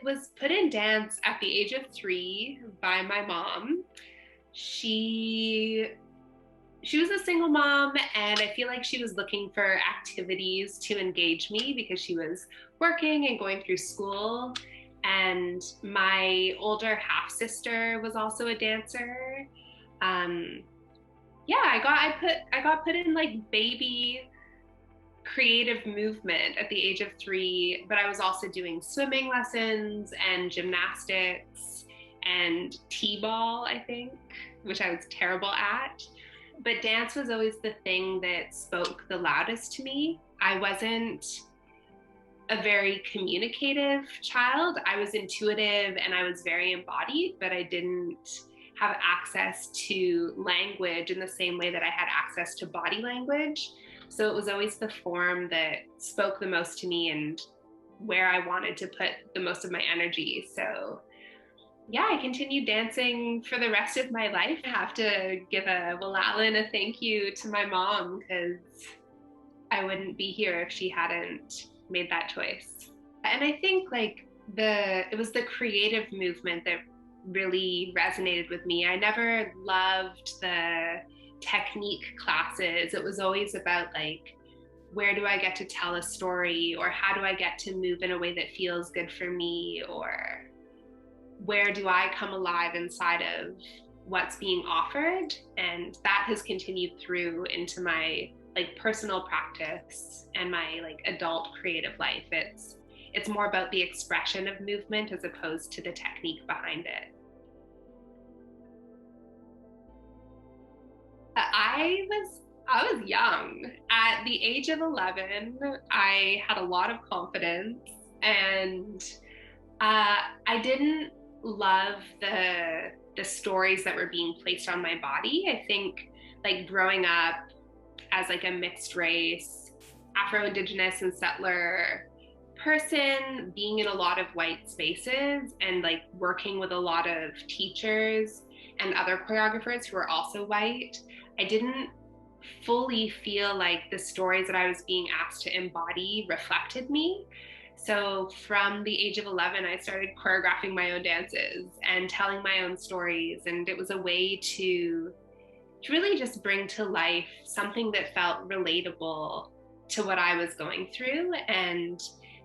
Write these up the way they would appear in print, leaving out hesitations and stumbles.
was put in dance at the age of 3 by my mom. She she was a single mom, and I feel like she was looking for activities to engage me because she was working and going through school. And my older half sister was also a dancer. Um, yeah, I got put in like baby creative movement at the age of 3, but I was also doing swimming lessons and gymnastics and t-ball, I think, which I was terrible at. But dance was always the thing that spoke the loudest to me. I wasn't a very communicative child. I was intuitive and I was very embodied, but I didn't have access to language in the same way that I had access to body language. So it was always the form that spoke the most to me and where I wanted to put the most of my energy. So yeah, I continued dancing for the rest of my life. I have to give a Willallen a thank you to my mom, because I wouldn't be here if she hadn't made that choice. And I think like it was the creative movement that really resonated with me. I never loved the technique classes. It was always about like, where do I get to tell a story, or how do I get to move in a way that feels good for me, or where do I come alive inside of what's being offered. And that has continued through into my like personal practice and my like adult creative life. It's more about the expression of movement as opposed to the technique behind it. I was young. At the age of 11, I had a lot of confidence, and I didn't love the stories that were being placed on my body. I think like growing up as like a mixed race, Afro-Indigenous and settler person, being in a lot of white spaces and like working with a lot of teachers and other choreographers who are also white, I didn't fully feel like the stories that I was being asked to embody reflected me. So from the age of 11, I started choreographing my own dances and telling my own stories. And it was a way to really just bring to life something that felt relatable to what I was going through. And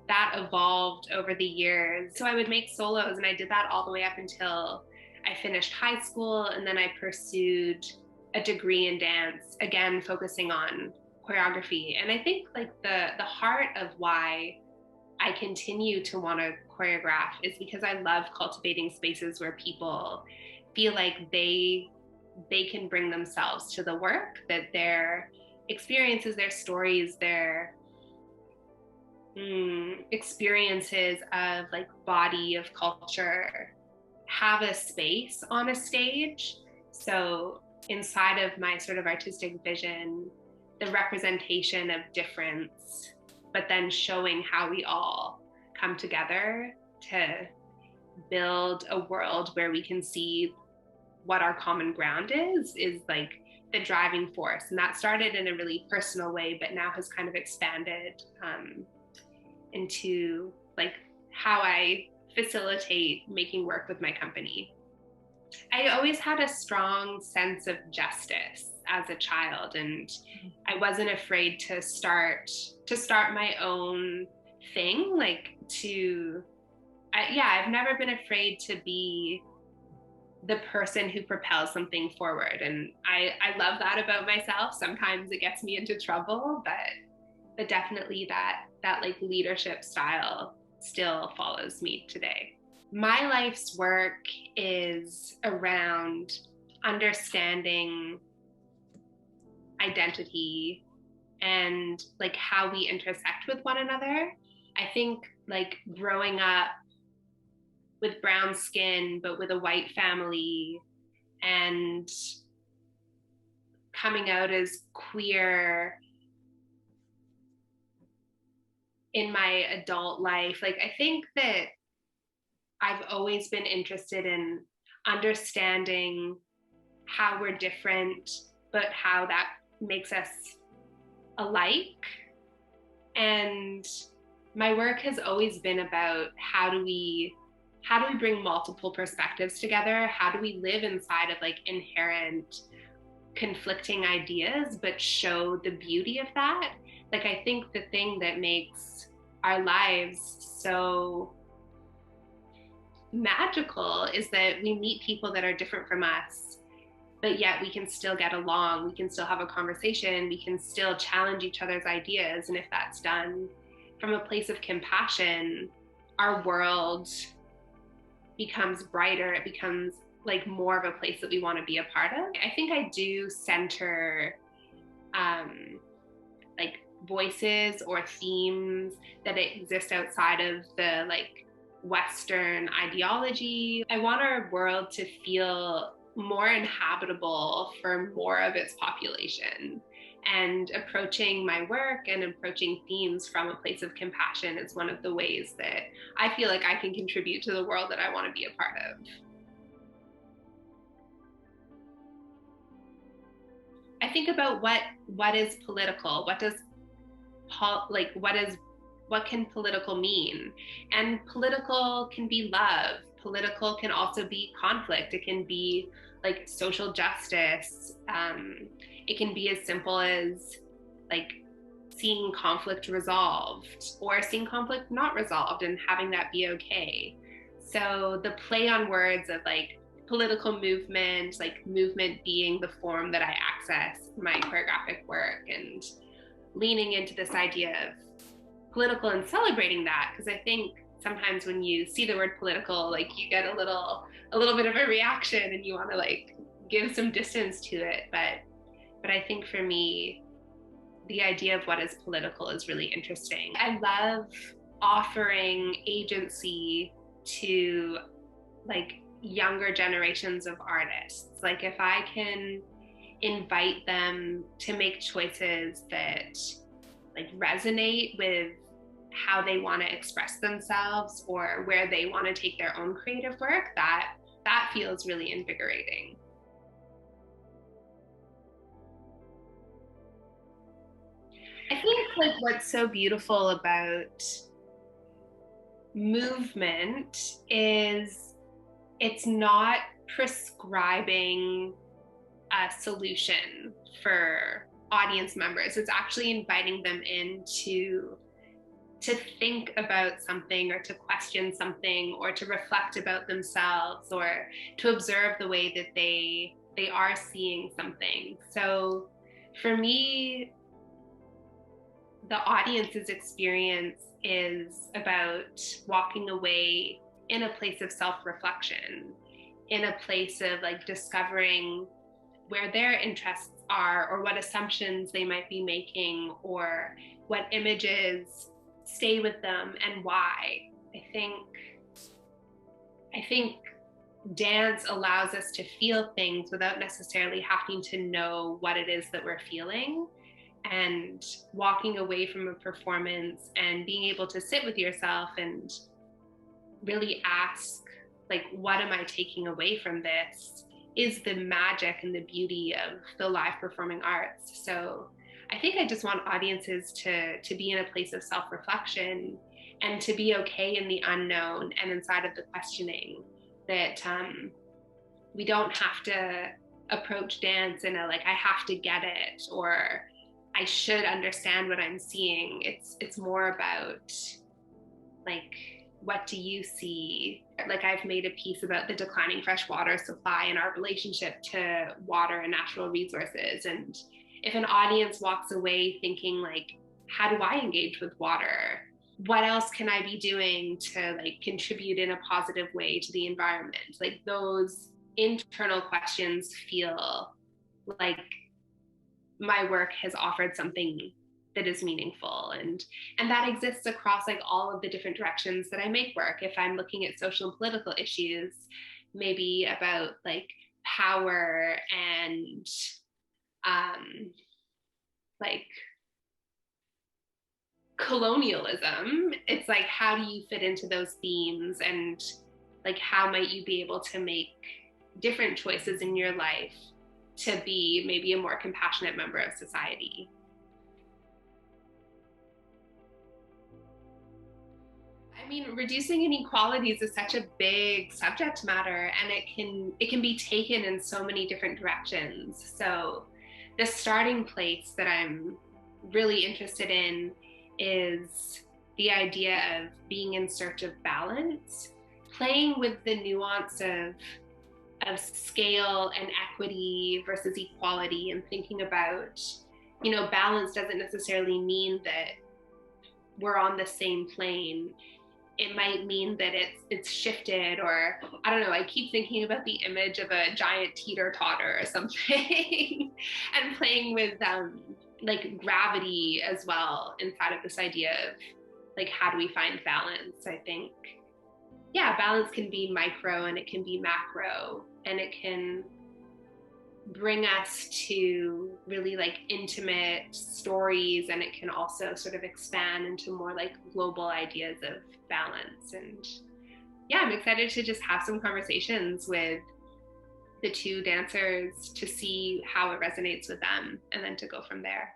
that evolved over the years. So I would make solos, and I did that all the way up until I finished high school. And then I pursued a degree in dance, again, focusing on choreography. And I think like the heart of why I continue to want to choreograph is because I love cultivating spaces where people feel like they can bring themselves to the work, that their experiences, their stories, their experiences of like body of culture have a space on a stage. So inside of my sort of artistic vision, the representation of difference, but then showing how we all come together to build a world where we can see what our common ground is like the driving force. And that started in a really personal way, but now has kind of expanded into like how I facilitate making work with my company. I always had a strong sense of justice as a child, and I wasn't afraid to start my own thing. I've never been afraid to be the person who propels something forward, and I love that about myself. Sometimes it gets me into trouble, but definitely that like leadership style still follows me today. My life's work is around understanding identity and like how we intersect with one another. I think like growing up with brown skin, but with a white family, and coming out as queer in my adult life, like I think that I've always been interested in understanding how we're different, but how that makes us alike. And my work has always been about how do we how do we bring multiple perspectives together? How do we live inside of like inherent conflicting ideas, but show the beauty of that? Like, I think the thing that makes our lives so magical is that we meet people that are different from us, but yet we can still get along. We can still have a conversation. We can still challenge each other's ideas. And if that's done from a place of compassion, our world becomes brighter. It becomes like more of a place that we want to be a part of. I think I do center like voices or themes that exist outside of the like Western ideology. I want our world to feel more inhabitable for more of its population. And approaching my work and approaching themes from a place of compassion is one of the ways that I feel like I can contribute to the world that I want to be a part of. I think about what is political, what can political mean? And political can be love. Political can also be conflict. It can be like social justice. It can be as simple as like seeing conflict resolved or seeing conflict not resolved and having that be okay. So the play on words of like political movement, like movement being the form that I access my choreographic work, and leaning into this idea of political and celebrating that, because I think sometimes when you see the word political, like you get a little bit of a reaction and you want to like give some distance to it. But I think for me, the idea of what is political is really interesting. I love offering agency to like younger generations of artists. Like if I can invite them to make choices that like resonate with how they want to express themselves or where they want to take their own creative work, that feels really invigorating. I think like what's so beautiful about movement is it's not prescribing a solution for audience members. It's actually inviting them in to think about something or to question something or to reflect about themselves or to observe the way that they are seeing something. So for me, the audience's experience is about walking away in a place of self-reflection, in a place of like discovering where their interests are or what assumptions they might be making or what images stay with them and why. I think dance allows us to feel things without necessarily having to know what it is that we're feeling. And walking away from a performance and being able to sit with yourself and really ask, like, what am I taking away from this, is the magic and the beauty of the live performing arts. So I think I just want audiences to be in a place of self-reflection and to be okay in the unknown and inside of the questioning, that we don't have to approach dance in a like, I have to get it or I should understand what I'm seeing. It's more about like, what do you see? Like I've made a piece about the declining fresh water supply and our relationship to water and natural resources. And if an audience walks away thinking like, how do I engage with water? What else can I be doing to like contribute in a positive way to the environment? Like those internal questions feel like my work has offered something that is meaningful, and that exists across like all of the different directions that I make work. If I'm looking at social and political issues, maybe about like power and like colonialism, it's like, how do you fit into those themes, and like how might you be able to make different choices in your life to be maybe a more compassionate member of society. I mean, reducing inequalities is such a big subject matter, and it can be taken in so many different directions. So the starting place that I'm really interested in is the idea of being in search of balance, playing with the nuance of scale and equity versus equality, and thinking about, balance doesn't necessarily mean that we're on the same plane. It might mean that it's shifted, or I don't know. I keep thinking about the image of a giant teeter totter or something, and playing with like gravity as well inside of this idea of like how do we find balance. I think, yeah, balance can be micro and it can be macro, and it can bring us to really like intimate stories, and it can also sort of expand into more like global ideas of balance. And yeah, I'm excited to just have some conversations with the two dancers to see how it resonates with them and then to go from there.